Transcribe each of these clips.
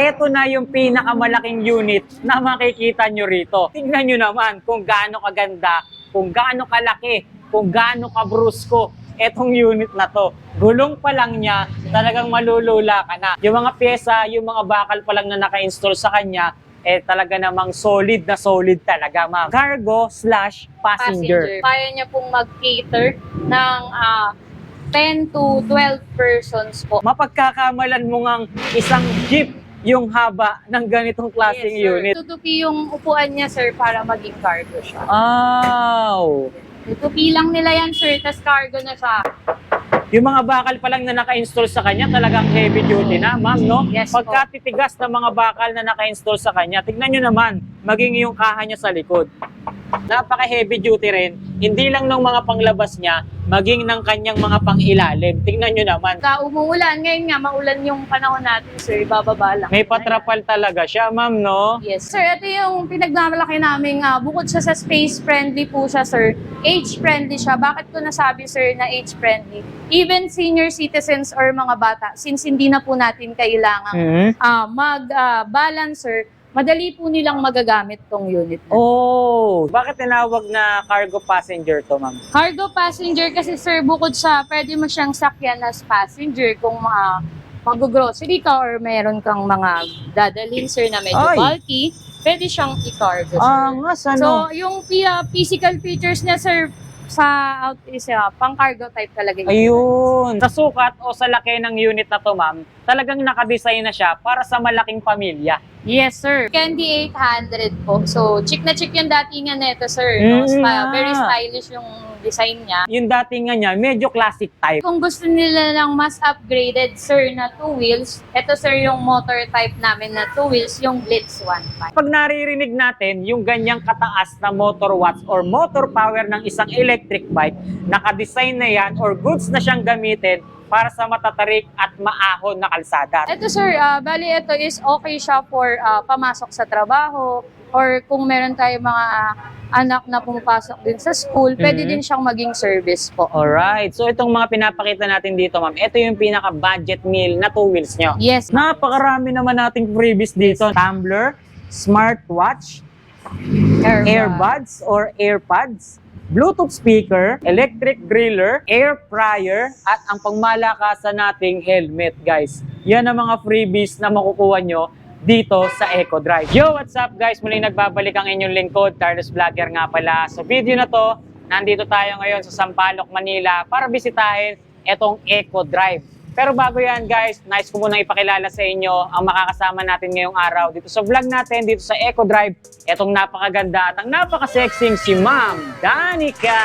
eto na yung pinakamalaking unit na makikita nyo rito. Tingnan nyo naman kung gaano kaganda, kung gaano kalaki, kung gaano kabrusko etong unit na to. Gulong pa lang niya, talagang malulula ka na. Yung mga pyesa, yung mga bakal pa lang na naka-install sa kanya, talaga namang solid na solid talaga, ma'am. Cargo slash passenger. Kaya niya pong mag-cater ng 10 to 12 persons po. Mapagkakamalan mo ngang isang jeep yung haba ng ganitong klaseng unit. Tutupi yung upuan niya, sir, para maging cargo siya. Wow! Tutupi lang nila yan, sir, tas cargo na siya. Yung mga bakal pa lang na naka-install sa kanya, talagang heavy duty na, ma'am, no? Yes po. Pagkatitigas ng mga bakal na naka-install sa kanya, tignan nyo naman, maging yung kaha niya sa likod. Napaka-heavy duty rin, hindi lang ng mga panglabas niya, maging ng kanyang mga pangilalim. Tingnan nyo naman. Umuulan, ngayon nga, maulan yung panahon natin, sir, bababa lang. May patrapal talaga siya, ma'am, no? Yes. Sir, ito yung pinagmamalaki namin. Bukod siya sa space-friendly po siya, sir. Age-friendly siya. Bakit ko nasabi, sir, na age-friendly? Even senior citizens or mga bata, since hindi na po natin kailangan mag-balance, sir, madali po nilang magagamit tong unit. Oh, bakit tinawag na cargo passenger to, ma'am? Cargo passenger kasi, sir, bukod sa pwede mo siyang sakyan as passenger kung mag-grocery ka or meron kang mga dadalhin, sir, na medyo bulky, pwede siyang i-cargo, sir. So, yung physical features niya, sir, sa out is pang-cargo type talaga yun. Ayun. Sa sukat o sa laki ng unit na to, ma'am, talagang nakadesign na siya para sa malaking pamilya. Yes, sir. Candy 800 po. So, chick na chick yung datingan nito, sir. No? Very stylish yung design niya. Yung dating nga niya, medyo classic type. Kung gusto nila ng mas upgraded, sir, na 2 wheels, ito, sir, yung motor type namin na 2 wheels, yung Blitz 1.5. Pag naririnig natin yung ganyang kataas na motor watts or motor power ng isang electric bike, nakadesign na yan or goods na siyang gamitin para sa matatarik at maahon na kalsada. Ito, sir, bali ito is okay siya for pamasok sa trabaho or kung meron tayo mga anak na pumapasok din sa school, pwede din siyang maging service po. Alright. So itong mga pinapakita natin dito, ma'am, ito yung pinaka-budget meal na 2 wheels nyo. Yes. Napakarami naman nating freebies dito. Tumbler, smartwatch, earbuds or AirPods, Bluetooth speaker, electric griller, air fryer, at ang pangmalakasan nating helmet, guys. Yan ang mga freebies na makukuha nyo dito sa EcoDrive. Yo, what's up, guys? Muling nagbabalik ang inyong lingkod, Carlos Vlogger nga pala. Sa video na to, nandito tayo ngayon sa Sampaloc, Manila para bisitahin itong EcoDrive. Pero bago yan, guys, nice ko munang ipakilala sa inyo ang makakasama natin ngayong araw dito sa vlog natin, dito sa EcoDrive. Itong napakaganda at ang napakasexing si Ma'am Danica!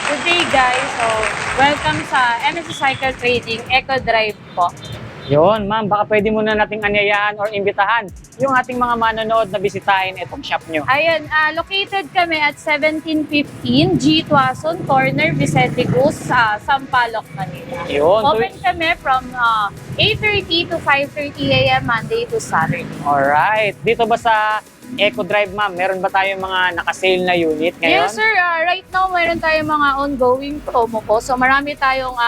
Good day, guys. So, welcome sa MSC Cycle Trading EcoDrive po. Yun, ma'am, baka pwede muna nating anyayaan or imbitahan yung ating mga manonood na bisitahin itong shop nyo. Ayun, located kami at 1715 G. Tuason Corner, Vicente Cruz, sa Sampaloc, Manila. Yun. Open kami from 8:30 to 5:30 a.m. Monday to Saturday. Alright. Dito ba sa EcoDrive, ma'am, meron ba tayong mga nakasale na unit ngayon? Yes, sir. Right now, meron tayong mga ongoing promo po. So, marami tayong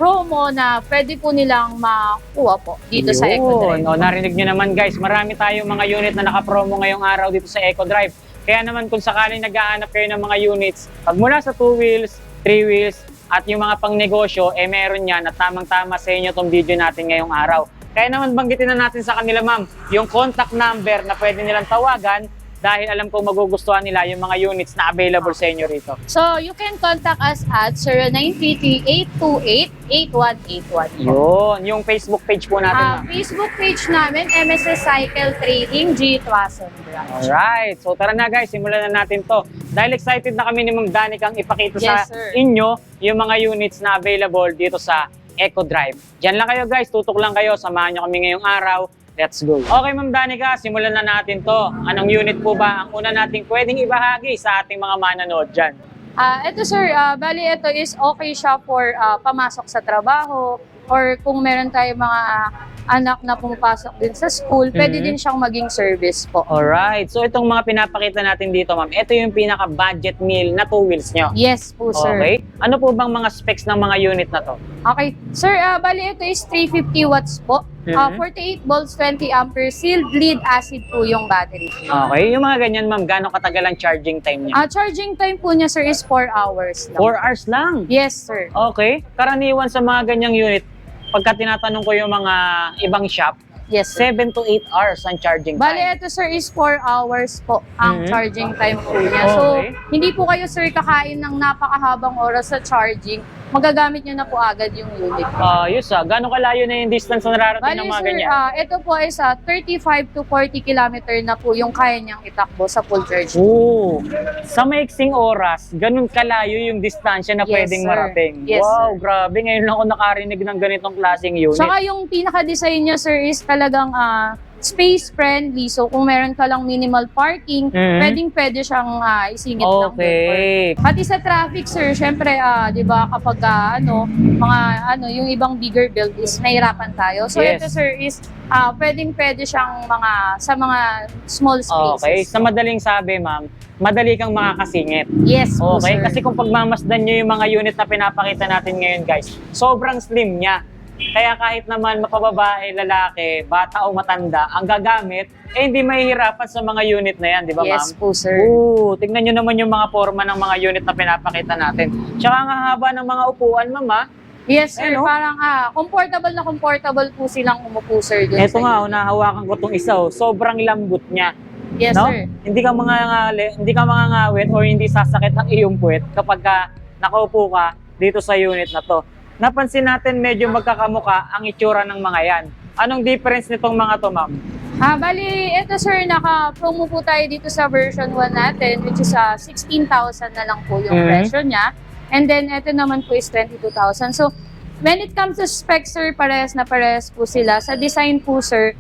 promo na pwede po nilang makuha po dito sa EcoDrive. O, narinig nyo naman, guys, marami tayong mga unit na nakapromo ngayong araw dito sa EcoDrive. Kaya naman kung sakaling nag-aanap kayo ng mga units, pag mula sa 2 wheels, 3 wheels, at yung mga pang-negosyo, meron yan at tamang-tama sa inyo itong video natin ngayong araw. Kaya naman banggitin na natin sa kanila, ma'am, yung contact number na pwede nilang tawagan dahil alam kong magugustuhan nila yung mga units na available sa inyo rito. So, you can contact us at 0933-828-8181. Yun, yung Facebook page po natin, ma'am. Facebook page namin, MSS Cycle Trading, G. Tuason Branch. Alright, so tara na, guys, simulan na natin to. Dahil excited na kami ni Ma'am Danica ang ipakita sa sir. inyo yung mga units na available dito sa EcoDrive. Diyan lang kayo, guys, tutok lang kayo, samahan nyo kami ngayong araw. Let's go. Okay, Ma'am Danica, simulan na natin to. Anong unit po ba ang una nating pwedeng ibahagi sa ating mga manonood dyan? Ito, sir, bali ito is okay siya for pamasok sa trabaho or kung meron tayo mga anak na pumapasok din sa school, pwede din siyang maging service po. Alright. So itong mga pinapakita natin dito, ma'am, ito yung pinaka-budget meal na 2 wheels nyo. Yes po, sir. Okay. Ano po bang mga specs ng mga unit na to? Okay. Sir, bali ito is 350 watts po. 48 volts, 20 ampere, sealed lead acid po yung battery. Okay. Yung mga ganyan, ma'am, gaano katagal ang charging time niya? Charging time po niya, sir, is 4 hours lang. 4 hours lang? Yes, sir. Okay. Karaniwan sa mga ganyang unit, pagka tinatanong ko yung mga ibang shop, Yes, sir. 7 to 8 hours ang charging time. Bali, ito, sir, is 4 hours po ang charging time po niya. So, Okay. hindi po kayo, sir, kakain ng napakahabang oras sa charging. Magagamit niyo na po agad yung unit. Ayos Gaano kalayo na yung distance na nararating Bali, ng mga sir, ganyan? ito po is 35 to 40 kilometer na po yung kaya niyang itakbo sa full charge. Oo. Sa maiksing oras, ganun kalayo yung distansya na Yes, pwedeng sir. marating. Yes, wow, sir. grabe. Ngayon lang ako nakarinig ng ganitong klaseng unit. Saka yung pinaka-design niya, sir, is talagang space-friendly. So, kung meron ka lang minimal parking, pwedeng-pwede siyang isingit lang doon. Okay. Pati sa traffic, sir, syempre, di ba, kapag yung ibang bigger build is nahirapan tayo. So, Yes. ito, sir, is pwedeng-pwede siyang sa mga small spaces. Okay. Sa madaling sabi, ma'am, madali kang makakasingit. Yes, po, Okay? sir. Kasi kung pagmamasdan nyo yung mga unit na pinapakita natin ngayon, guys, sobrang slim niya. Kaya kahit naman mapababae, lalaki, bata o matanda, ang gagamit, hindi mahihirapan sa mga unit na yan, di ba, ma'am? Yes po, sir. Oo, tignan nyo naman yung mga forma ng mga unit na pinapakita natin. Tsaka ang haba ng mga upuan, ma'am, ha? Yes, sir. Ano? Parang comfortable na comfortable po silang umupo, sir. Dun Ito sa nga, unit. nahawakan ko itong isa, sobrang lambot niya. Yes, No? sir. Hindi ka mangangawit or hindi sasakit ang iyong puwet kapag nakaupo ka dito sa unit na to. Napansin natin medyo magkakamuka ang itsura ng mga yan. Anong difference nitong mga to, ma'am? Bali, ito, sir, naka-promo po tayo dito sa version 1 natin, which is 16,000 na lang po yung presyo niya. And then, ito naman po is 22,000. So, when it comes to specs, sir, parehas na parehas po sila. Sa design po, sir,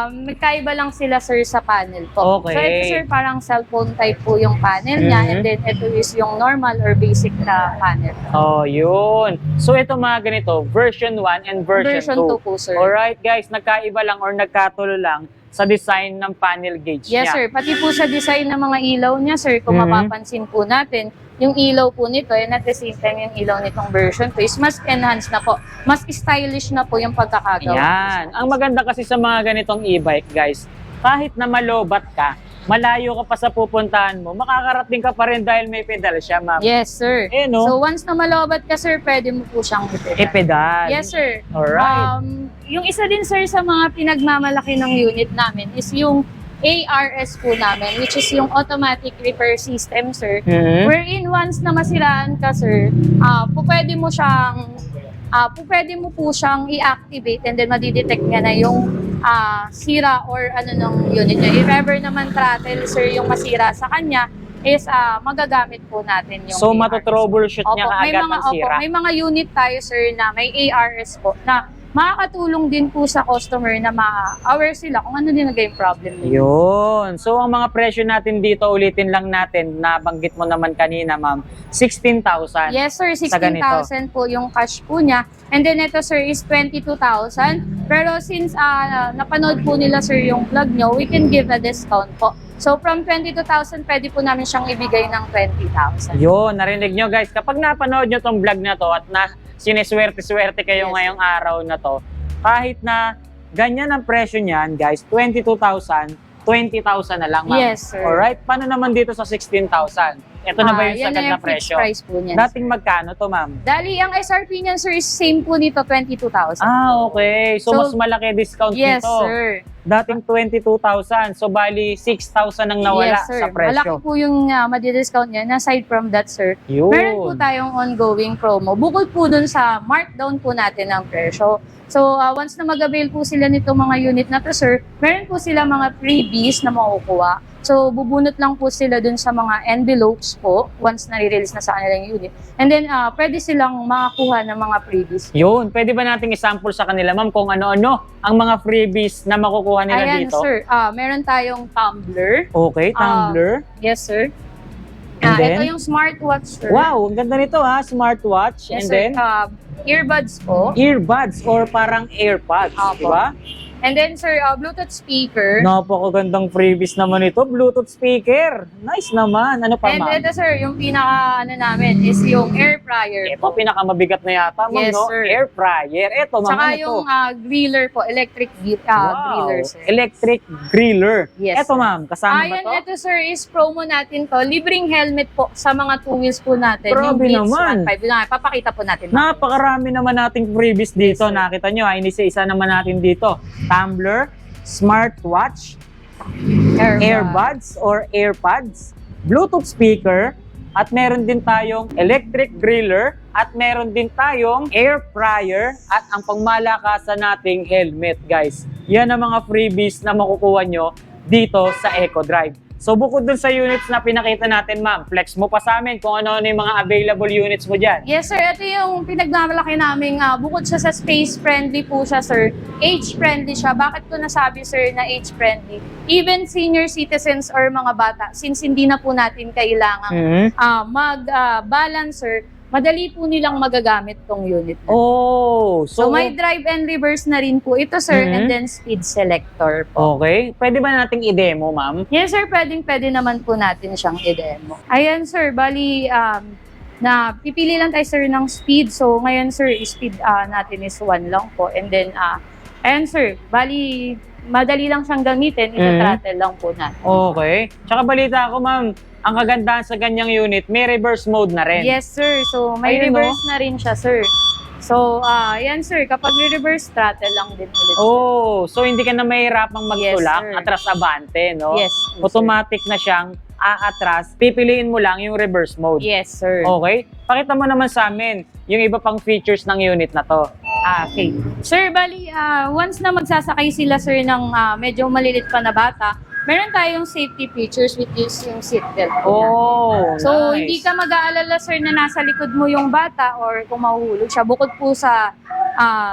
magkaiba lang sila, sir, sa panel po. Okay. So, ito, sir, parang cellphone type po yung panel niya. And then, ito is yung normal or basic na panel. Oh, yun. So, ito mga ganito, version 1 and version 2. 2 po, sir. Alright, guys, nagkaiba lang or nagkatulo lang sa design ng panel gauge Yes, niya. sir. Pati po sa design ng mga ilaw niya, sir, kung mapapansin po natin, yung ilaw po nito, and at the same time, yung ilaw nitong version 2 is mas enhanced na po. Mas stylish na po yung pagkakagawa. Yan. Ang maganda kasi sa mga ganitong e-bike, guys, kahit na malobat ka, malayo ka pa sa pupuntahan mo, makakarating ka pa rin dahil may pedal siya, ma'am. Yes, sir. Eh, no? So, once na malobat ka, sir, pwede mo po siyang ipedal. Ipedal. Yes, sir. Alright. Yung isa din, sir, sa mga pinagmamalaki ng unit namin is yung ARS po namin, which is yung automatic repair system, sir. Wherein once na masiraan ka, sir, pwede mo po siyang i-activate and then madidetect niya na yung sira or ano ng unit niya. If ever naman throttle, sir, yung masira sa kanya, is magagamit po natin yung So, ARS. matotroubleshoot niya kaagad ang sira. May mga unit tayo, sir, na may ARS po na makakatulong din po sa customer na ma-aware sila kung ano din naging problem nila. Yun. So, ang mga presyo natin dito, ulitin lang natin, nabanggit mo naman kanina, ma'am, 16,000. Yes, sir. Sa ganito. 16,000 po yung cash po niya. And then ito, sir, is 22,000. Pero since napanood po nila, sir, yung vlog nyo, we can give a discount po. So, from 22,000, pwede po namin siyang ibigay ng 20,000. Yun, narinig nyo guys, kapag napanood nyo tong vlog na to at sineswerte-swerte kayo Yes. ngayong araw na to, kahit na ganyan ang presyo niyan, guys, 22,000, 20,000 na lang, ma'am. Yes, sir. Alright, paano naman dito sa 16,000? Ito na ba yung yan sagad na na yung fixed presyo? price po niyan. Dating magkano to, ma'am? Dali, ang SRP niyan, sir, is same po nito, 22,000. Okay. So, So, mas malaki discount Yes, nito. sir. Dating 22,000. So, bali 6,000 ang nawala Yes, sir. sa presyo. Malaki po yung madi-discount niyan. Aside from that, sir, Yun. meron po tayong ongoing promo. Bukod po dun sa markdown po natin ng presyo. So, once na mag-avail po sila nito mga unit na to, sir, meron po sila mga freebies na makukuha. So, bubunot lang po sila dun sa mga envelopes po once na-release na sa kanilang unit. And then, pwede silang makakuha ng mga freebies. Yun. Pwede ba nating isample sa kanila, ma'am, kung ano-ano ang mga freebies na makukuha nila Ayan, dito? sir. Meron tayong tumbler. Okay, tumbler. Yes, sir. And then, ito yung smartwatch, sir. wow, ang ganda nito ha, smartwatch. Yes, And sir. then, Earbuds po. earbuds or parang AirPods, Opo. di ba? And then, sir, Bluetooth speaker. Napakagandang freebies naman ito, Bluetooth speaker. Nice naman. Ano pa, And ma'am? ito, sir, yung pinaka, namin, is yung air fryer Ito, po. pinakamabigat na yata, ma'am, Yes, no? sir. Air fryer. Ito, ma'am, Saka ano to? yung griller po, electric griller, sir. Electric griller. Yes, Ito, sir. ma'am, kasama ba Ayan, to? ito, sir, is promo natin to. Libreng helmet po sa mga two wheels po natin. Grabe yung Blitz naman. 1.5. Yun nga, papakita po natin. Napakarami naman nating freebies dito. Yes, sir. Nakita nyo, inisa-isa naman natin dito. Tumbler, smartwatch, earbuds or AirPods, Bluetooth speaker, at meron din tayong electric griller, at meron din tayong air fryer, at ang pangmalakasan nating helmet, guys. Yan ang mga freebies na makukuha nyo dito sa Eco Drive. So bukod dun sa units na pinakita natin, ma'am, flex mo pa sa amin kung ano-ano yung mga available units mo dyan. Yes, sir. Ito yung pinagmamalaki namin. Bukod siya sa space-friendly po siya, sir. Age-friendly siya. Bakit ko nasabi, sir, na age-friendly? Even senior citizens or mga bata, since hindi na po natin kailangan mag-balance, sir, madali po nilang magagamit tong unit. Oh, So may drive and reverse na rin po ito, sir, and then speed selector po. okay. Pwede ba nating i-demo, ma'am? Yes, sir. Pwede naman po natin siyang i-demo. Ayan, sir. Bali, na pipili lang tayo, sir, ng speed. So, ngayon, sir, speed natin is 1 lang po. And then, ayan, sir. Bali, madali lang siyang gamitin. Ito-throttle lang po natin. Okay. Tsaka balita ko, ma'am, ang kagandahan sa ganyang unit, may reverse mode na rin. Yes, sir. So, may Ayun, reverse na rin siya, sir. So, yan, sir. Kapag reverse, throttle lang din ulit. Oh, so hindi ka na mahirapang magtulak, Yes, sir. atras abante, no? Yes, sir. Automatic na siyang aatras. Pipiliin mo lang yung reverse mode. Yes, sir. Okay? Pakita mo naman sa amin yung iba pang features ng unit na to. Okay. Sir, bali, once na magsasakay sila, sir, ng medyo malilit pa na bata, meron tayong safety features which is yung seatbelt. Oh, So, nice. hindi ka mag-aalala, sir, na nasa likod mo yung bata or kung mahuhulog siya. Bukod po sa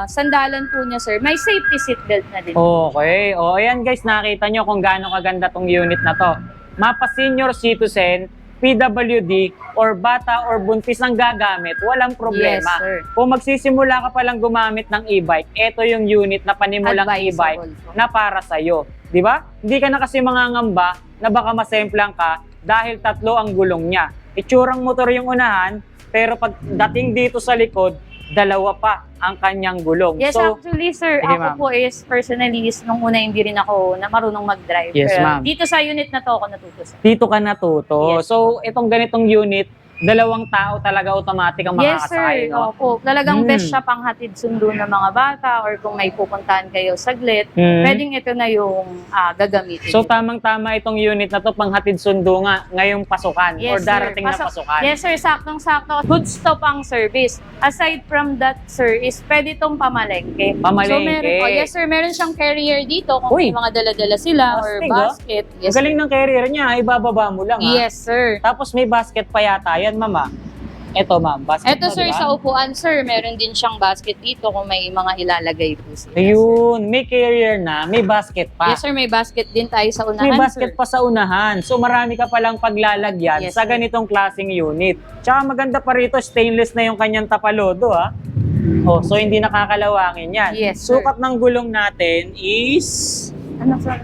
sandalan po niya, sir, may safety seatbelt na din. Okay. O, ayan guys, nakita nyo kung gaano kaganda tong unit na to. Mapa senior citizen, PWD, or bata or buntis ang gagamit, walang problema. Yes, sir. Kung magsisimula ka palang gumamit ng e-bike, ito yung unit na panimulang e-bike Advisable po. na para sa'yo. Di ba? Hindi ka na kasi mangangamba na baka masemplang ka dahil 3 ang gulong niya. Itsurang motor yung unahan, pero pag dating dito sa likod, 2 pa ang kanyang gulong. Yes, So, actually, sir, sige, ako ma'am. po is personally, nung una hindi rin ako na marunong mag-drive. Yes, Pero ma'am. dito sa unit na to ako natuto, sir. dito ka natuto. Yes. So, itong ganitong unit, 2 tao talaga automatic ang Yes, makakasakay, sir. no? Opo. Talagang Mm. best siya pang hatid sundo ng mga bata or kung may pupuntahan kayo saglit, Mm. pwedeng ito na yung gagamitin. So, tamang-tama itong unit na to, panghatid sundo nga ngayong pasukan or Yes, darating sir. na pasukan. Yes, sir. Saktong-sakto. Good stop ang service. Aside from that, sir, is pwede itong pamalengke. Pamalengke. So, meron po. Yes, sir. Meron siyang carrier dito kung Uy. may mga dala-dala sila or Astig, basket. Ang Yes, galing ng carrier niya, ibababa mo lang, ha? yes, sir. Tapos may basket pa yata yan, mama. Ito, ma'am, basket Ito, to, sir, di ba? sa upuan, sir, meron din siyang basket dito kung may mga ilalagay po sila. Ayun, may carrier na, may basket pa. Yes, sir. May basket din tayo sa unahan, May basket sir. pa sa unahan. So marami ka palang paglalagyan Yes, sa sir. ganitong klaseng unit. Tsaka maganda pa rito, stainless na yung kanyang tapalodo, ha? Oh, so hindi nakakalawangin yan. Yes, sir. Sukat ng gulong natin is... Ano, sir?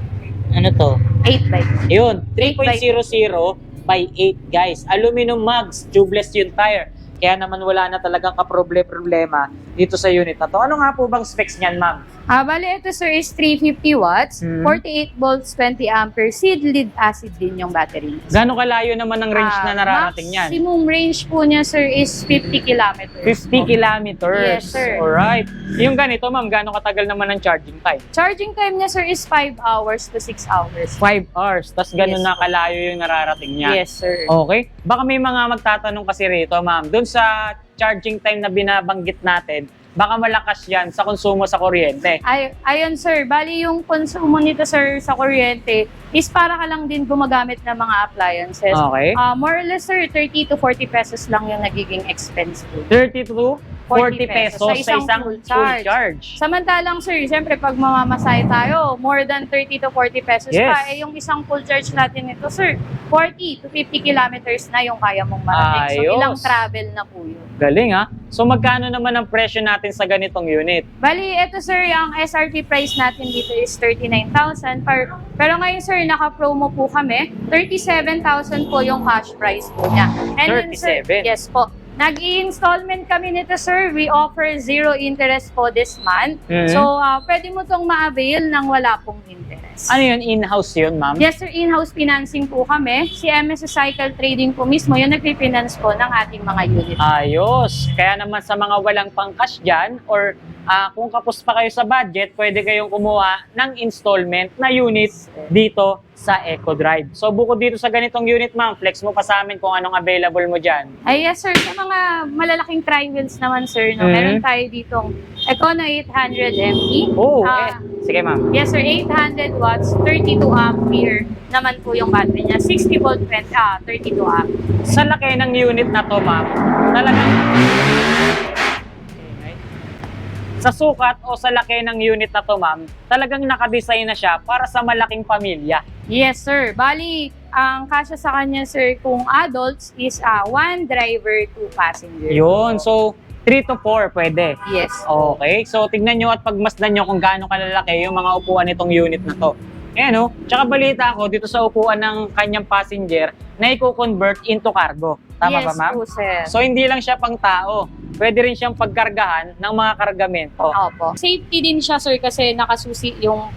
Ano to? 8 by. Ayun, 8 by 3.00 by 8, guys. Aluminum mugs, tubeless yung tire. Kaya naman wala na talagang kaproblema dito sa unit na to. Ano nga po bang specs niyan, ma'am? Bale, ito, sir, is 350 watts, 48 volts, 20 ampere, seed lead acid din yung battery. Gano'ng kalayo naman ang range na nararating niyan? Maximum range po niya, sir, is 50 kilometers. 50 kilometers. Yes, sir. Alright. Yung ganito, ma'am, gano'ng katagal naman ang charging time? Charging time niya, sir, is 5 hours to 6 hours. 5 hours. Tapos gano'n Yes, na kalayo yung nararating niya. Yes, sir. Okay. Baka may mga magtatanong kasi rito, ma'am. Doon sa charging time na binabanggit natin, baka malakas yan sa konsumo sa kuryente. Ayun, sir. Bali, yung konsumo nito, sir, sa kuryente is para ka lang din gumagamit ng mga appliances. Okay. More or less, sir, 30 to 40 pesos lang yung nagiging expense po. 30 to 40 pesos sa isang full full charge. Samantalang sir, siyempre pag mamamasay tayo, more than 30 to 40 pesos Yes. pa. Eh yung isang full charge natin ito sir, 40 to 50 kilometers na yung kaya mong marating. So Ayos. ilang travel na po yun. Galing ha. So magkano naman ang presyo natin sa ganitong unit? Bali, ito sir, ang SRP price natin dito is 39,000. Pero ngayon sir, naka-promo po kami. 37,000 po yung cash price po niya. And then, sir, 37? yes po. Nag-i-installment kami nito sir. We offer 0 interest po this month. Mhm. So, pwede mo tong ma-avail ng wala pong interest. Ano yun? In-house yun, ma'am? Yes sir, in-house financing po kami. Si MS Cycle Trading po mismo, yung nagpifinance po ng ating mga unit. Ayos. Kaya naman sa mga walang pangcash dyan or kung kapos pa kayo sa budget, pwede kayong kumuha ng installment na unit dito sa Eco Drive. So bukod dito sa ganitong unit, ma'am, flex mo pa sa amin kung anong available mo dyan. Ay, yes sir, sa mga malalaking tri-wheels naman sir, no, Mhm. meron tayo ditong Econo 800 ME. Oh, sige ma'am. Yes sir, 800 watts, 32 ampere naman po yung battery niya. 60 volt, 32 ampere. Sa laki ng unit na to, ma'am, talagang sa sukat o sa laki ng unit na to, ma'am, talagang nakadesign na siya para sa malaking pamilya. Yes sir, bali, ang kasya sa kanya sir, kung adults is 1 driver, 2 passenger. Yun, so 3 to 4 pwede. Yes. Okay, so tignan nyo at pagmasdan nyo kung gaano kalalaki yung mga upuan nitong unit na to. Ayan o, tsaka balita ko dito sa upuan ng kanyang passenger na i-convert into cargo. Tama yes, ba, ma'am? po, sir. So hindi lang siya pang tao, pwede rin siyang pagkargahan ng mga kargamento. Opo. Safety din siya sir kasi nakasusi yung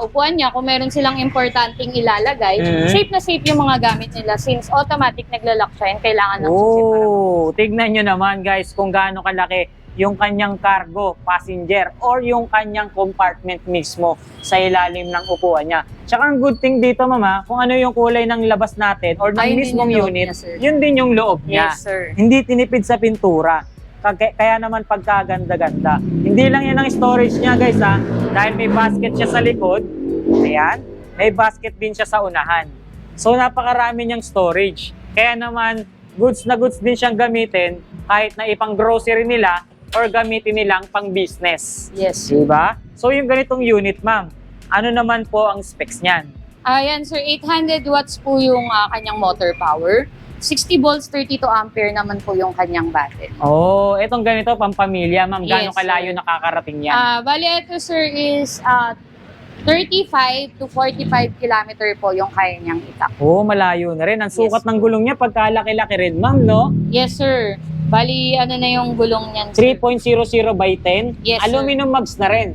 upuan niya. Kung meron silang importanteng ilalagay, Mhm. safe na safe yung mga gamit nila since automatic naglalak siya and kailangan ng susi para Tignan nyo naman guys kung gaano kalaki yung kanyang cargo, passenger, or yung kanyang compartment mismo sa ilalim ng upuan niya. Tsaka ang good thing dito, mama, kung ano yung kulay ng labas natin or ng Ayun din mismong yung loob unit, niya, sir. yun din yung loob niya. Yes, sir. Hindi tinipid sa pintura. Kaya naman pagkaganda-ganda. Hindi lang yan ang storage niya guys ha. Dahil may basket siya sa likod. Ayan. May basket din siya sa unahan. So napakarami niyang storage. Kaya naman goods na goods din siyang gamitin kahit na ipang grocery nila or gamitin nilang pang business. Yes. Diba? So yung ganitong unit, ma'am, ano naman po ang specs niyan? Ayan, sir, 800 watts po yung kanyang motor power. 60 volts, 32 ampere naman po yung kanyang battery. Oh, etong ganito pampamilya, ma'am. Gaano Yes, kalayo sir. nakakarating yan? Bali, ito sir is 35 to 45 kilometer po yung kaya niyang itak. Oh, malayo na rin. Ang sukat Yes, ng gulong niya pagkalaki-laki rin, ma'am, no? Yes, sir. Bali, ano na yung gulong niyan, sir? 3.00 by 10. Yes, sir. Aluminum mugs na rin.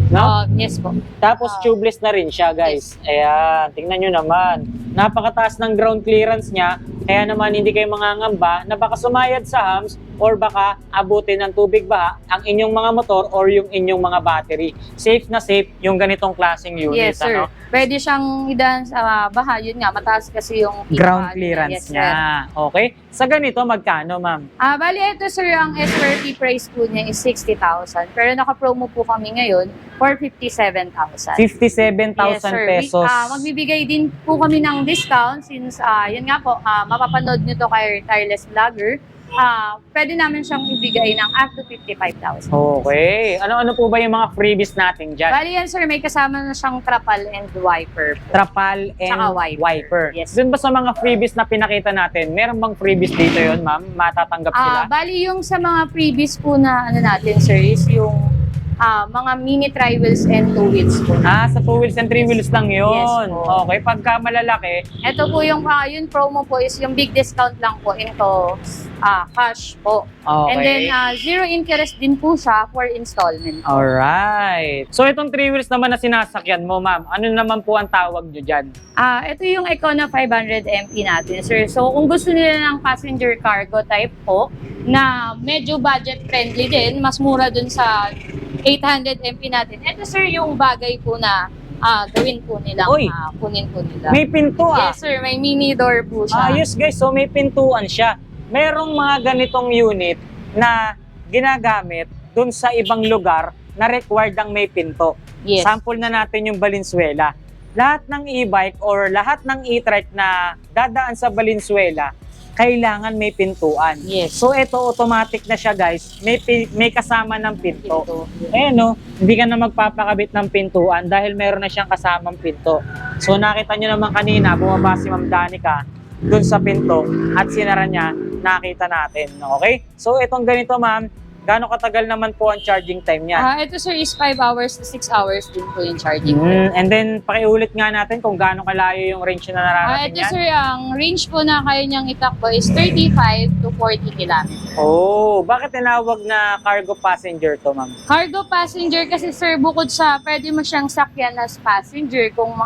No? Yes po. Tapos tubeless na rin siya, guys. Ayan, tingnan nyo naman. Napakataas ng ground clearance niya. Kaya naman hindi kayo mangangamba na baka sumayad sa hams or baka abutin ng tubig baha ang inyong mga motor or yung inyong mga battery. Safe na safe yung ganitong klaseng unit. Yes, sir. Ano? Pwede siyang idaan sa baha. Yun nga, mataas kasi yung Ground iba. clearance Yes, sir. niya. Okay? Sa ganito, magkano, ma'am? Bali, ito sir, ang SRP price po niya is 60,000. Pero naka-promo po kami ngayon for 57,000. 57,000 pesos. Magbibigay din po kami ng discount since, yun nga po, mapapanood nyo to kay Tireless Vlogger. Pwede namin siyang ibigay ng up to 55,000. Okay. Ano-ano po ba yung mga freebies natin dyan? Bali yan sir, may kasama na siyang trapal and wiper po. Trapal and Saka wiper. Yes. Doon ba sa mga freebies na pinakita natin, meron bang freebies dito yon, ma'am? Matatanggap sila? Bali yung sa mga freebies po na ano natin sir is yung mga mini tri-wheels and two wheels po. Sa 2 wheels and 3 wheels lang yun. Yes po. Okay, pagka malalaki, Ito po yung yung promo po is yung big discount lang po into cash po. okay. And then zero interest din po siya for installment. Alright. So itong 3 wheels naman na sinasakyan mo, ma'am, ano naman po ang tawag nyo dyan? Ito yung Econo 500 MP natin, sir. So kung gusto nila ng passenger cargo type po na medyo budget friendly din, mas mura dun sa 800 MP natin. Ito sir yung bagay po na gawin po nilang Uy! kunin po nila. May pinto Yes sir, may mini door po siya. Yes guys, so may pintuan siya. Merong mga ganitong unit na ginagamit dun sa ibang lugar na required ang may pinto. Yes. Sample na natin yung Valenzuela. Lahat ng e-bike or lahat ng e-trike na dadaan sa Valenzuela, kailangan may pintuan. Yes. So ito automatic na siya guys, may kasama ng pinto. Ayan hindi ka na magpapakabit ng pintuan dahil meron na siyang kasamang pinto. So nakita nyo naman kanina, bumaba si Ma'am Danica dun sa pinto at sinara niya, nakita natin. Okay? So itong ganito ma'am, gaano katagal naman po ang charging time niya? Ito sir is 5 hours to 6 hours din po yung charging. And then pakiulit nga natin kung gaano kalayo yung range na nararating Ito yan. sir, ang range po na kaya niyang itakbo is 35 to 40 kilometers. Oh, bakit tinawag na cargo passenger to ma'am? Cargo passenger kasi sir, bukod sa pwede mo siyang sakyan as passenger kung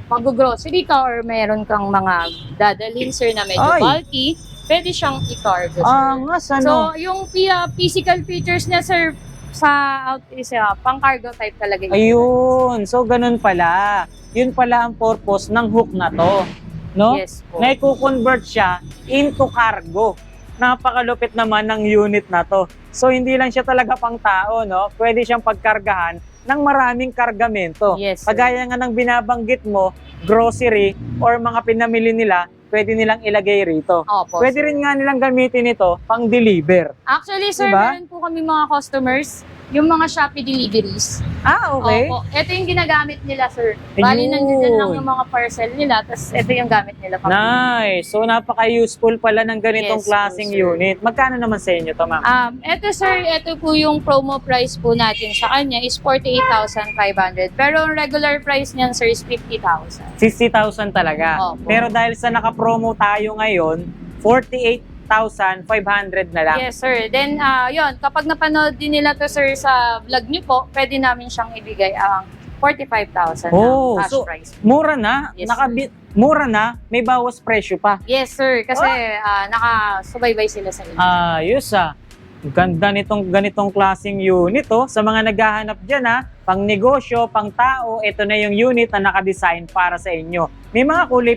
mag-grocery ka or meron kang mga dadalhin sir na medyo Ay. bulky, pwede siyang i-cargo sir. Angas So, yung physical features niya sir, sa out is pang cargo type talaga yun. Ayun. So, ganun pala. Yun pala ang purpose ng hook na to. No? Yes po. Na i-convert siya into cargo. Napakalupit naman ng unit na to. So, hindi lang siya talaga pang tao, no? Pwede siyang pagkargahan ng maraming kargamento. Yes, sir. Kagaya nga ng binabanggit mo, grocery or mga pinamili nila, pwede nilang ilagay rito. Opo, Pwede sir. rin nga nilang gamitin ito pang deliver. Actually sir, Diba? meron po kami mga customers, yung mga Shopee deliveries. Okay. Opo. Ito yung ginagamit nila, sir. Bali, Ayun. nandiyan lang yung mga parcel nila, tapos ito yung gamit nila. Nice. So, napaka-useful pala ng ganitong Yes, klaseng po, sir. unit. Magkano naman sa inyo to, ma'am? Ito, sir, ito po yung promo price po natin sa kanya is 48,500. Pero ang regular price niyan, sir, is 50,000. 60,000 talaga. Opo. Pero dahil sa naka-promo tayo ngayon, 48,500 na lang. Yes, sir. Then, yun, kapag napanood din nila to, sir, sa vlog niyo po, pwede namin siyang ibigay ang 45,000 Oh, na cash so price. mura na. Yes, Mura na, may bawas presyo pa. Yes, sir. Kasi nakasubaybay sila sa inyo. Ayos Ganda nitong ganitong klaseng unit sa mga naghahanap dyan pang negosyo, pang tao, ito na yung unit na nakadesign para sa inyo. May mga kulay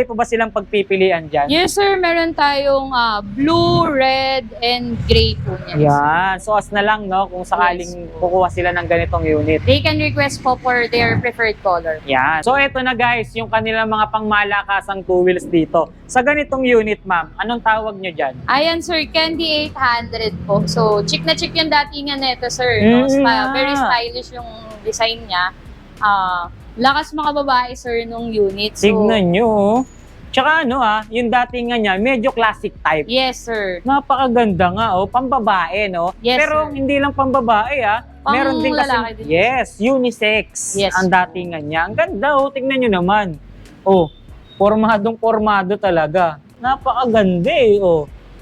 pa ba silang pagpipilian dyan? Yes, sir. Meron tayong blue, red, and gray po niya. Yan. So as na lang kung sakaling Yes. kukuha sila ng ganitong unit. They can request po for their preferred color. Yan. So ito na guys, yung kanilang mga pangmalakasang two wheels dito. Sa ganitong unit, ma'am, anong tawag nyo dyan? Ayan, sir. Candy 800 po. So, chick na chick yung datingan nito, sir. No? Very stylish yung design niya. Lakas makababae, sir, nung unit. So, Tignan nyo. Tsaka yung datingan niya, medyo classic type. yes, sir. Napakaganda nga, pambabae, no? Yes, Pero sir. hindi lang pambabae, Meron din kasi, lalaki din. yes, unisex Yes, ang po. datingan niya. Ang ganda, tignan nyo naman. Pormadong-pormado talaga. Napakaganda,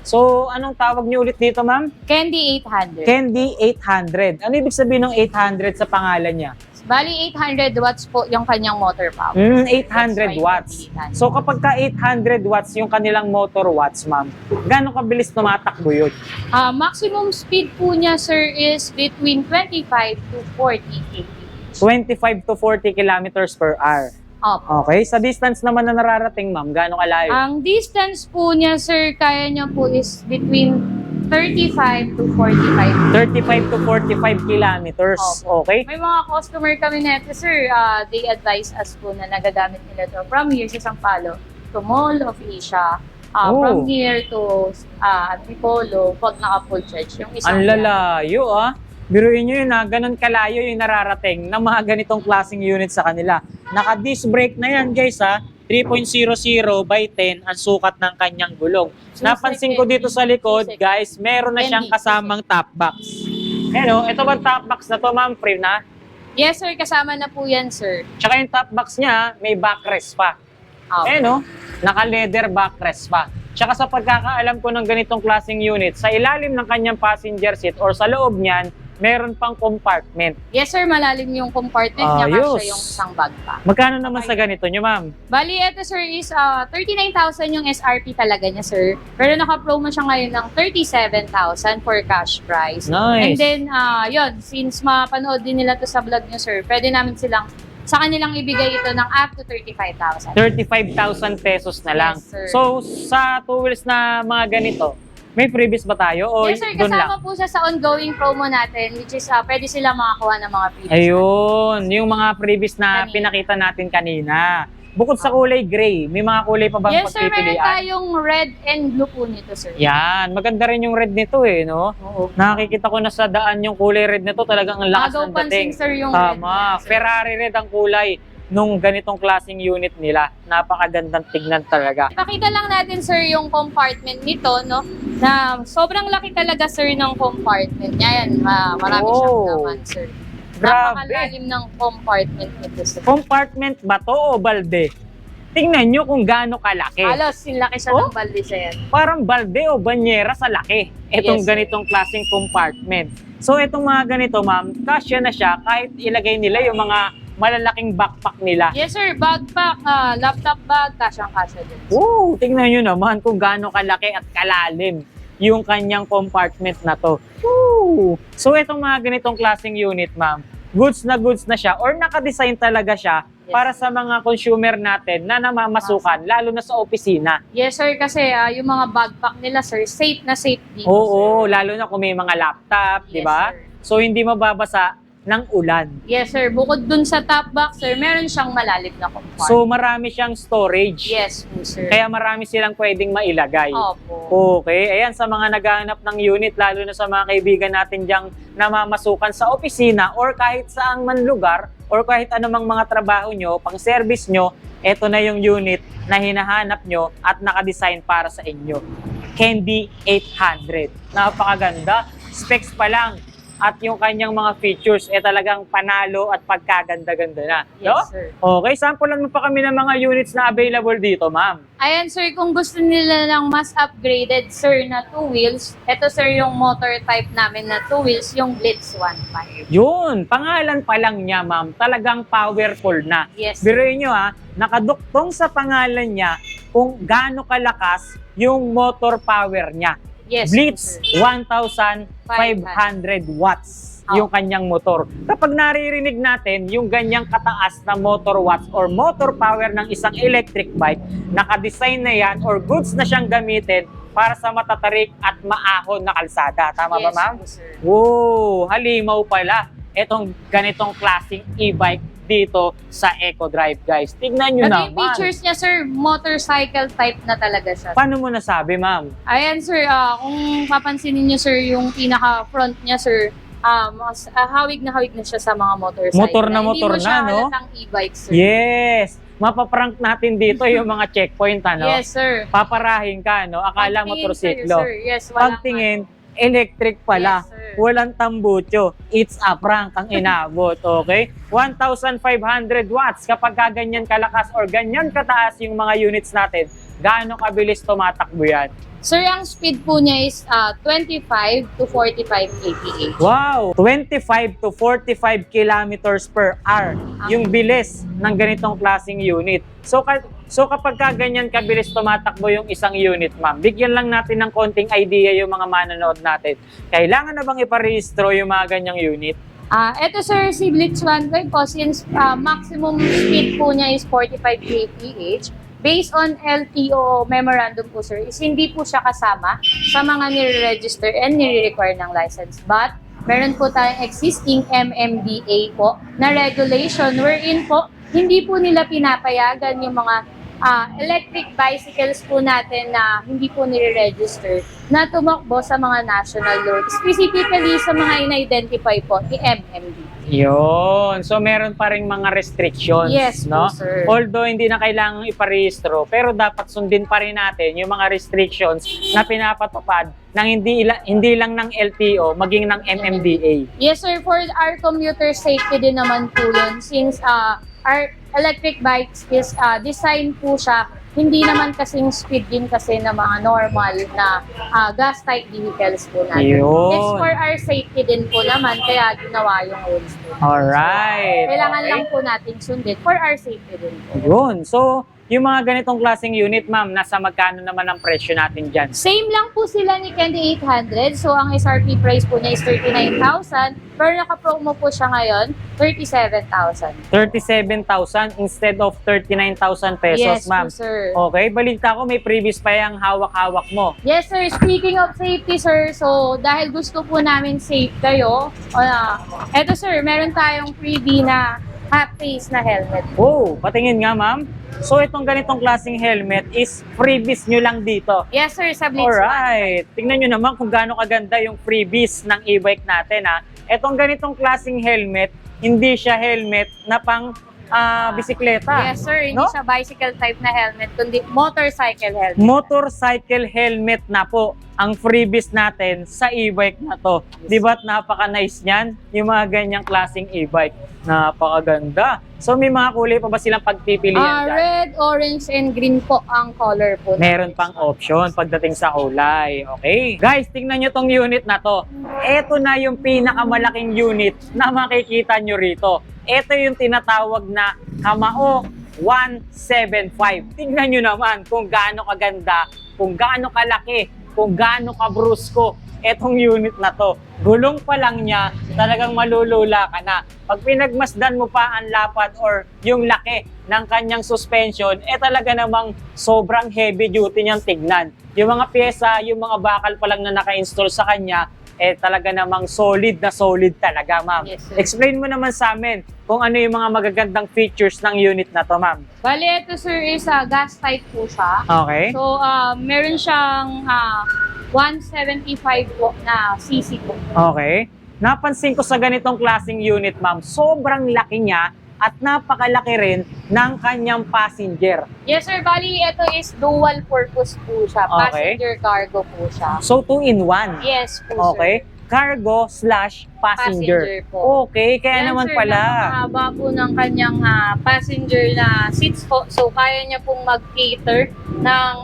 So, anong tawag niyo ulit dito, ma'am? Candy 800. Candy 800. Ano ibig sabihin ng 800 sa pangalan niya? Bali, 800 watts po yung kanyang motor power. 800 watts. So kapag ka 800 watts yung kanilang motor watts, ma'am, gaano kabilis tumatakbo yun? Maximum speed po niya, sir, is between 25 to 40 km. 25 to 40 kilometers per hour. Opo. Okay, sa distance naman na nararating, ma'am, gaano kalayo? Ang distance po niya, sir, kaya niya po is between 35 to 45. 35 to 45 kilometers. Opo. Okay? May mga customer kami neto, sir. They advise us po na nagagamit nila to from here sa Sampalo to Mall of Asia. From here to Antipolo, pag naka-full charge. Yung isang Ang lalayo, Biruin nyo yun, ganun kalayo yung nararating ng mga ganitong klaseng unit sa kanila. Naka-disc brake na yan, guys, 3.00 by 10 ang sukat ng kanyang gulong. Napansin ko dito sa likod, guys, meron na siyang kasamang top box. Ito bang top box na to, ma'am? Free na? Yes, sir. Kasama na po yan, sir. Tsaka yung top box niya, may backrest pa. Naka-leather backrest pa. Tsaka sa pagkakaalam ko ng ganitong klaseng unit, sa ilalim ng kanyang passenger seat or sa loob niyan, meron pang compartment. Yes, sir. Malalim yung compartment niya Ayos. kasi yung isang bag pa. Magkano naman sa ganito nyo, ma'am? Bali, ito, sir, is 39,000 yung SRP talaga niya, sir. Pero naka-promo siya ngayon ng 37,000 for cash price. Nice. And then, yun, since mapanood din nila to sa vlog niyo, sir, pwede namin sa kanilang ibigay ito ng up to 35,000. 35,000 pesos na lang. Yes, sir. So, sa two wheels na mga ganito, may freebies ba tayo o Yes, sir. doon lang? Kasama po siya sa ongoing promo natin, which is pwede sila makakuha ng mga freebies. Ayun, yung mga freebies na Kanina. pinakita natin kanina. Bukod sa kulay gray, may mga kulay pa bang Yes sir, meron pagpipilian? tayong red and blue po nito sir. Yan, maganda rin yung red nito no? Oo. Nakikita ko na sa daan yung kulay red nito, talagang ang lakas Agaw ng pansin dating. sir yung red. Tama, sir. Ferrari red ang kulay nung ganitong klaseng unit nila. Napakagandang tignan talaga. Pakita lang natin sir yung compartment nito, no? Na sobrang laki talaga sir ng compartment niya. Yan, marami siyang Oh. laman sir. Grabe. Napakalalim ng compartment nito sir. Compartment ba to o balde? Tingnan nyo kung gaano kalaki. Halos, sinlaki siya Oh? ng balde siya yan. Parang balde o banyera sa laki. Itong Yes, sir. ganitong klaseng compartment. So itong mga ganito ma'am, kasya na siya kahit ilagay nila yung mga malalaking backpack nila. Yes sir, backpack, laptop bag, kasyang-kasya din. Wow, tingnan nyo naman kung gaano kalaki at kalalim yung kanyang compartment na to. Woo! So itong mga ganitong klaseng unit ma'am, goods na siya or nakadesign talaga siya Yes. para sa mga consumer natin na namamasukan, lalo na sa opisina. Yes sir, kasi yung mga backpack nila sir, safe na safe dito Oo, sir. lalo na kung may mga laptop, di Yes, ba? sir. So hindi mababasa ng ulan. Yes sir, bukod dun sa top box sir, meron siyang malalim na compartment. So marami siyang storage. yes po sir. Kaya marami silang pwedeng mailagay. Opo. Okay, ayan sa mga naghahanap ng unit, lalo na sa mga kaibigan natin diyang namamasukan sa opisina or kahit saang man lugar or kahit anumang mga trabaho nyo, pang service nyo, eto na yung unit na hinahanap nyo at nakadesign para sa inyo. Candy 800. Napakaganda. Specs pa lang at yung kanyang mga features talagang panalo at pagkaganda-ganda na. Yes No? sir. Okay, sampulan mo pa kami ng mga units na available dito, ma'am. Ayan sir, kung gusto nila ng mas upgraded sir na 2 wheels, ito sir yung motor type namin na 2 wheels, yung Blitz 1.5. Yun, pangalan pa lang niya, ma'am, talagang powerful na. Yes sir. Biruin nyo nakaduktong sa pangalan niya kung gaano kalakas yung motor power niya. Yes Blitz po, sir. 1,500 watts Oh. yung kanyang motor. Kapag naririnig natin yung ganyang kataas na motor watts or motor power ng isang electric bike, nakadesign na yan or goods na siyang gamitin para sa matatarik at maahon na kalsada. Tama ba, Yes ma'am? po, sir. Wow, halimaw pala itong ganitong klaseng e-bike dito sa EcoDrive, guys. Tignan nyo At naman. yung features niya sir, motorcycle type na talaga siya. Paano mo nasabi, ma'am? Ayan sir, kung papansinin niyo sir, yung pinaka front niya sir, mas hawig na siya sa mga motorcycle. Motor na motor Hindi mo siya na, no? halatang e-bike sir. Yes! Mapaprank natin dito yung mga checkpoint, ano? Yes sir. Paparahin ka, no? Akala Pagtingin motorsiklo. sa'yo, sir. Yes, walang Pagtingin, electric pala. Yes, sir. Walang tambucho. It's a prank ang inabot, okay? 1,500 watts. Kapag ganyan kalakas or ganyan kataas yung mga units natin, gaano kabilis tumatakbo yan? Sir, ang speed po niya is 25 to 45 kph. Wow! 25 to 45 kilometers per hour yung bilis ng ganitong klaseng unit. So kapag ganyan kabilis tumatakbo yung isang unit, ma'am, bigyan lang natin ng konting idea yung mga manonood natin. Kailangan na bang iparehistro yung mga ganyang unit? Ito sir, si Blitz 1.5 po, since maximum speed po niya is 45 kph, based on LTO memorandum po sir, is hindi po siya kasama sa mga nire-register and nire-require ng license. But, meron po tayong existing MMDA po na regulation wherein po, hindi po nila pinapayagan yung mga electric bicycles po natin na hindi po nire-register na tumakbo sa mga national road. Specifically sa mga in-identify po ni MMDA. Yun. So, meron pa rin mga restrictions. Yes no? po, sir. Although, hindi na kailangang iparehistro, pero dapat sundin pa rin natin yung mga restrictions na pinapatupad ng hindi lang ng LTO, maging ng MMDA. Yes sir, for our commuter safety din naman po yun since our electric bikes is design po siya hindi naman kasing speed din kasi na mga normal na gas type vehicles po natin. Yun. It's for our safety din po naman kaya ginawa yung rules po. Alright. Kailangan Okay. lang po natin sundin for our safety din po. Yun. So, yung mga ganitong klaseng unit, ma'am, nasa magkano naman ang presyo natin dyan? Same lang po sila ni Candy 800. So, ang SRP price po niya is 39,000. Pero naka-promo po siya ngayon, 37,000. 37,000 instead of 39,000 pesos, Yes ma'am. po, sir. Okay, balita ko may previous pa yung hawak-hawak mo. Yes, sir. Speaking of safety, sir, so dahil gusto po namin safe kayo, eto, sir, meron tayong freebie na half face na helmet. Oh, patingin nga, ma'am. So, itong ganitong klaseng helmet is freebies nyo lang dito. Yes sir, sa Blitz 1. Alright. Tingnan nyo naman kung gaano kaganda yung freebies ng e-bike natin, ha. Itong ganitong klaseng helmet, hindi siya helmet na pang bisikleta. Yes sir, hindi No? siya bicycle type na helmet, kundi motorcycle helmet. Motorcycle helmet na po ang freebies natin sa e-bike na to. Di ba't napaka-nice niyan? Yung mga ganyang klaseng e-bike. Napakaganda. So may mga kulay pa ba silang pagpipilian dyan? Red, orange, and green po ang color po. Meron pang option pagdating sa kulay. Okay. Guys, tingnan nyo tong unit na to. Ito na yung pinakamalaking unit na makikita nyo rito. Ito yung tinatawag na Kamao 175. Tingnan nyo naman kung gaano kaganda, kung gaano kalaki, kung gaano kabrusko etong unit na to. Gulong pa lang niya, talagang malulula ka na. Pag pinagmasdan mo pa ang lapad or yung laki ng kanyang suspension, talaga namang sobrang heavy duty niyang tignan. Yung mga pyesa, yung mga bakal pa lang na naka-install sa kanya, talaga namang solid na solid talaga, ma'am. Yes, sir. Explain mo naman sa amin kung ano yung mga magagandang features ng unit na to, ma'am. Bali, ito sir is gas type po siya. Okay. So, meron siyang 175 po na cc po. Okay. Napansin ko sa ganitong klaseng unit, ma'am, sobrang laki niya at napakalaki rin ng kanyang passenger. Yes sir, bali ito is dual purpose po siya. Okay. Passenger cargo po siya. So, 2-in-1. Yes po Okay. sir. Cargo/passenger. po. Okay, kaya Yan, naman sir, pala. napakahaba po ng kanyang passenger na seats po. So, kaya niya pong mag-cater ng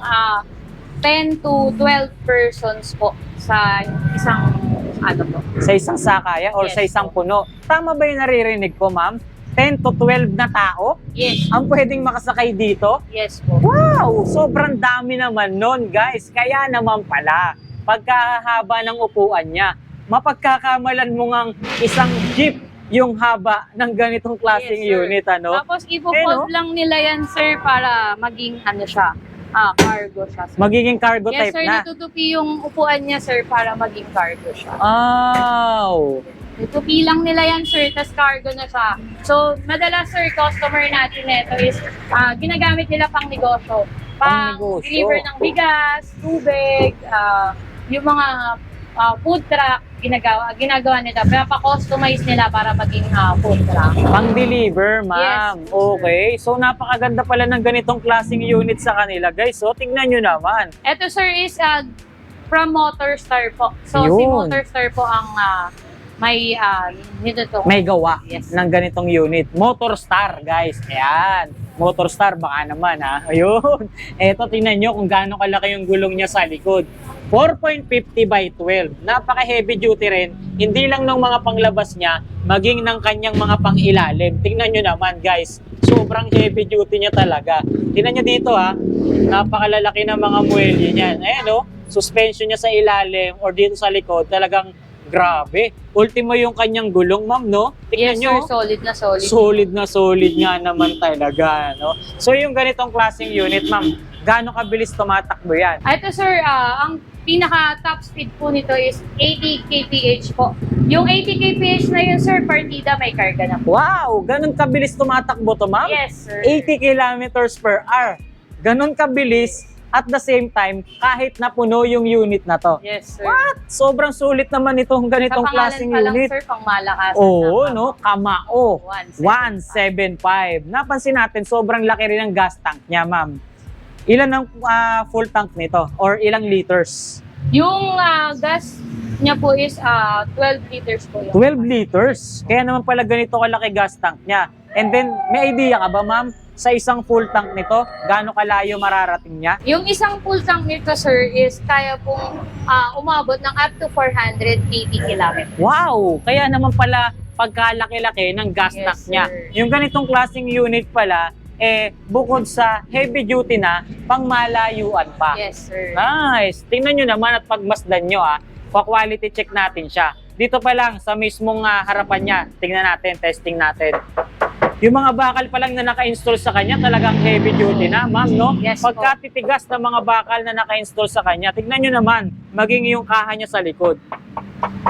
10 to 12 persons po sa isang Sa isang sakaya or Yes sa isang po. puno. Tama ba yung naririnig ko, ma'am? 10 to 12 na tao Yes. ang pwedeng makasakay dito? Yes po. Wow! Sobrang dami naman nun, guys. Kaya naman pala, pagkahaba ng upuan niya, mapagkakamalan mo ngang isang jeep yung haba ng ganitong klaseng Yes, sir. unit, ano? Tapos ipo-fold lang nila yan sir para maging cargo siya. Sir. Magiging cargo Yes type sir, na. natutupi yung upuan niya sir para maging cargo siya. Wow! Tutupi lang nila yan sir, tas cargo na siya. So, madalas sir, customer natin nito is ginagamit nila pang negosyo. Pang Pang-negosyo. deliver ng bigas, tubig, yung mga food truck, ginagawa nila. Pinapa-customize nila para maging food truck. Pang-deliver, ma'am. Yes, sir. Okay. So, napakaganda pala ng ganitong klaseng unit sa kanila, guys. So, tingnan nyo naman. Ito sir is from Motorstar po. So, si Yun. Motorstar po ang may nito to. May gawa Yes. ng ganitong unit. Motorstar, guys. Ayan. Motorstar, baka naman, ha? Ayun. Eto, tingnan nyo kung gaano kalaki yung gulong niya sa likod. 4.50 by 12. Napaka-heavy duty rin. Hindi lang ng mga panglabas niya, maging ng kanyang mga pangilalim. Tingnan nyo naman, guys. Sobrang heavy duty niya talaga. Tingnan nyo dito, ha? Napakalalaki ng mga muelye niyan. Ayan, no? Suspension niya sa ilalim or dito sa likod, talagang grabe. Ultimo yung kanyang gulong, ma'am, no? Tingnan Yes nyo. sir, solid na solid. Solid na solid nga naman talaga, no? So, yung ganitong klaseng unit, ma'am, gaano kabilis tumatakbo yan? Ito sir, ang pinaka top speed po nito is 80 kph po. Yung 80 kph na yun sir, partida may karga na po. Wow! Ganun kabilis tumatakbo to, ma'am? Yes sir. 80 kilometers per hour. Ganun kabilis at the same time, kahit napuno yung unit na to. Yes sir. What? Sobrang sulit naman itong ganitong Sa pangalan klaseng pa lang unit. sir, pang malakas. Oo, no? Kamao. 175. 175. Napansin natin, sobrang laki rin ng gas tank niya, ma'am. Ilan ang full tank nito? Or ilang liters? Yung gas niya po is 12 liters po yun. 12 liters. Kaya naman pala ganito kalaki gas tank niya. And then, may idea ka ba, ma'am, sa isang full tank nito, gaano kalayo mararating niya? Yung isang full tank nito sir is kaya pong umabot ng up to 480 kilometers. Wow! Kaya naman pala pagkalaki-laki ng gas Yes, tank niya. sir. Yung ganitong klaseng unit pala, bukod sa heavy duty na, pangmalayuan pa. Yes sir. Nice! Tingnan nyo naman at pagmasdan nyo, pa-quality check natin siya. Dito pa lang, sa mismong harapan niya, tingnan natin, testing natin. Yung mga bakal pa lang na naka-install sa kanya, talagang heavy duty na, ma'am, no? Yes po. Pagkatitigas ng mga bakal na naka-install sa kanya, tignan nyo naman, maging yung kaha niya sa likod.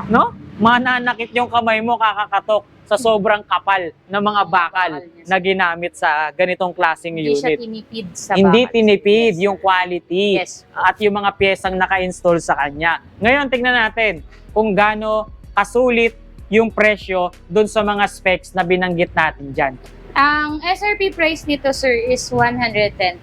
No? mananakit yung kamay mo kakakatok sa sobrang kapal ng mga bakal na ginamit sa ganitong klaseng Hindi siya unit. tinipid sa Hindi bakal. tinipid Yes, yung sir. quality Yes. at yung mga piyesang naka-install sa kanya. Ngayon, tingnan natin kung gaano kasulit yung presyo dun sa mga specs na binanggit natin dyan. Ang SRP price nito, sir, is 110,000.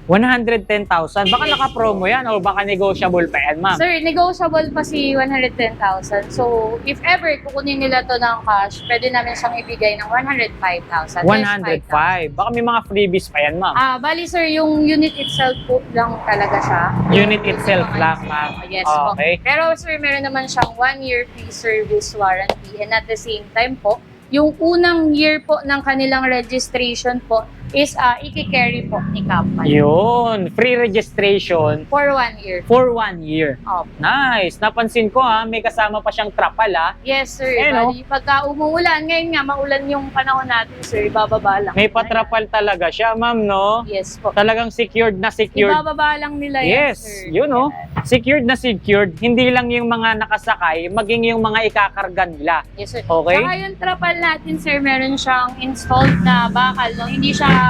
110,000. Baka naka-promo yan o baka negotiable pa yan, ma'am. Sir, negotiable pa si 110,000. So, if ever kukunin nila to ng cash, pwede namin siyang ibigay ng 105,000. 105. Baka may mga freebies pa yan, ma'am. Bali, sir, yung unit itself po lang talaga siya. Unit itself lang, ma'am. Yes po. Okay. Pero, sir, meron naman siyang 1-year free service warranty, and at the same time po, yung unang year po ng kanilang registration po is iki-carry po ni company Yun. Free registration for 1 year. for 1 year. Opo. Nice. Napansin ko may kasama pa siyang trapal Yes, sir. Eh, no? Bali, pagka umuulan, ngayon nga, maulan yung panahon natin, sir, ibababa lang. May patrapal talaga siya, ma'am, no? Yes po. Talagang secured na secured. Ibababa lang nila yan, Yes, sir. yun, no? Secured na secured. Hindi lang yung mga nakasakay, maging yung mga ikakarga nila. Yes, sir. Okay? Saka yung trapal natin, sir, meron siyang installed na bakal, no? Hindi siya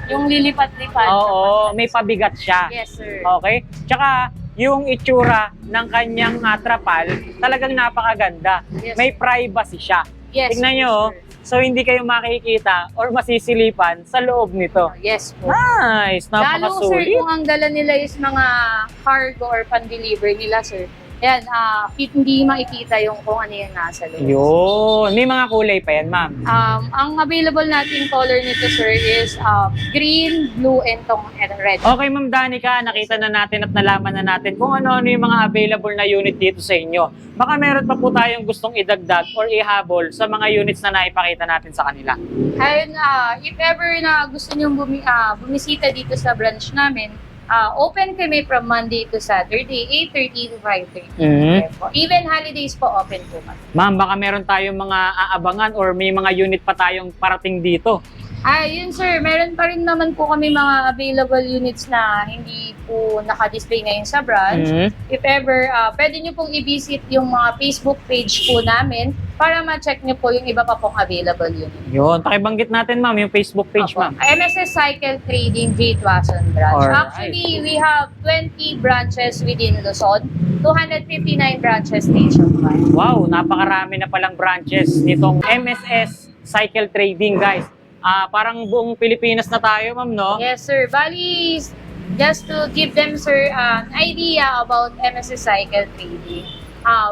yung lilipat-lipat. Oo, may pabigat siya. Yes, sir. Okay? Tsaka, yung itsura ng kanyang trapal, talagang napakaganda. Yes, May sir. privacy siya. Yes, Tignan nyo, sir. so hindi kayo makikita or masisilipan sa loob nito. Yes po. Nice! Lalo, sir, Napakasulit. kung ang dala nila is mga cargo or pan-deliver nila, sir. Yan, hindi makikita yung kung ano yung nasa loob. Yun. May mga kulay pa yan, ma'am. Ang available nating color nito, sir, is green, blue, and red. Okay, Ma'am Danica, nakita na natin at nalaman na natin kung ano-ano yung mga available na unit dito sa inyo. Baka meron pa po tayong gustong idagdag or ihabol sa mga units na naipakita natin sa kanila. Ayun, if ever na gusto nyo bumisita dito sa branch namin, open kami from Monday to Saturday, 8:30 to 5:30. Even holidays po, open po kami. Ma'am, baka meron tayong mga aabangan or may mga unit pa tayong parating dito. Yun sir, meron pa rin naman po kami mga available units na hindi po naka-display ngayon sa branch. If ever, pwede nyo pong i-visit yung mga Facebook page po namin para ma-check nyo po yung iba pa pong available unit. Yun, pakibanggit natin, ma'am, yung Facebook page, Opo. ma'am. MSS Cycle Trading J. Tuason branch. Alright. Actually, we have 20 branches within Luzon, 259 branches nationwide. Wow, napakarami na palang branches nitong MSS Cycle Trading, guys. Parang buong Pilipinas na tayo, ma'am, no? Yes, sir. Bali, just to give them, sir, an idea about MSS Cycle Trading.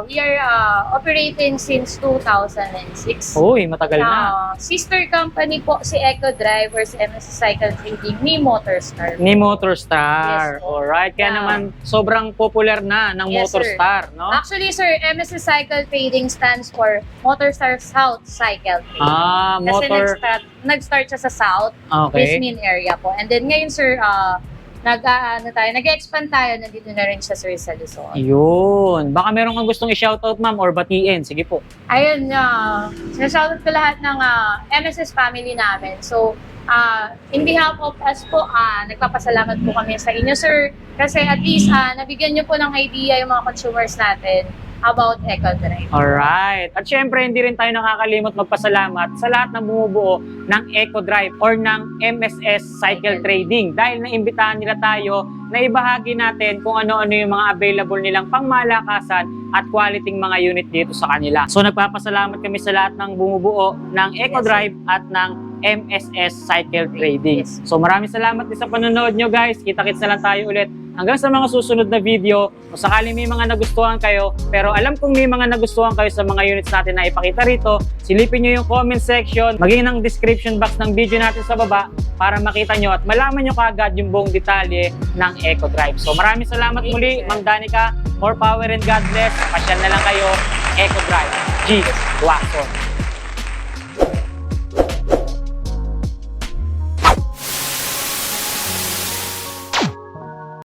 We are operating since 2006. Uy, matagal na. Sister company po si Eco Drive or si MSS Cycle Trading ni Motorstar. Ni Motorstar. Yes, po. Alright, kaya naman sobrang popular na ng Yes, Motorstar, no? Actually, sir, MSS Cycle Trading stands for Motorstar South Cycle Trading. Kasi nag-start siya sa South, Okay. Bismin area po. And then ngayon, sir, nag-expand tayo, nandito na rin siya, sir, sa Luzon. Yun. Baka meron kang gustong i-shoutout, ma'am, or batiin. Sige po. Ayun, sinashoutout ko lahat ng MSS family namin. So, in behalf of us po, nagpapasalamat po kami sa inyo, sir. Kasi at least, nabigyan nyo po ng idea yung mga consumers natin about Eco Drive. Alright. At syempre, hindi rin tayo nakakalimot magpasalamat sa lahat ng bumubuo ng Eco Drive or ng MSS Cycle Trading dahil naimbitahan nila tayo na ibahagi natin kung ano-ano yung mga available nilang pangmalakasan at quality mga unit dito sa kanila. So nagpapasalamat kami sa lahat ng bumubuo ng Eco Drive at ng MSS Cycle Trading. Yes. So maraming salamat din sa panonood nyo, guys. Kita-kits na lang tayo ulit hanggang sa mga susunod na video. Kung sakaling may mga nagustuhan kayo, pero alam kong may mga nagustuhan kayo sa mga units natin na ipakita rito, silipin nyo yung comment section, maging ng description box ng video natin sa baba para makita nyo at malaman nyo kaagad yung buong detalye ng Eco Drive. So maraming salamat muli, Ma'am Danica. More power and God bless. Pasyal na lang kayo. Eco Drive. G. Watson.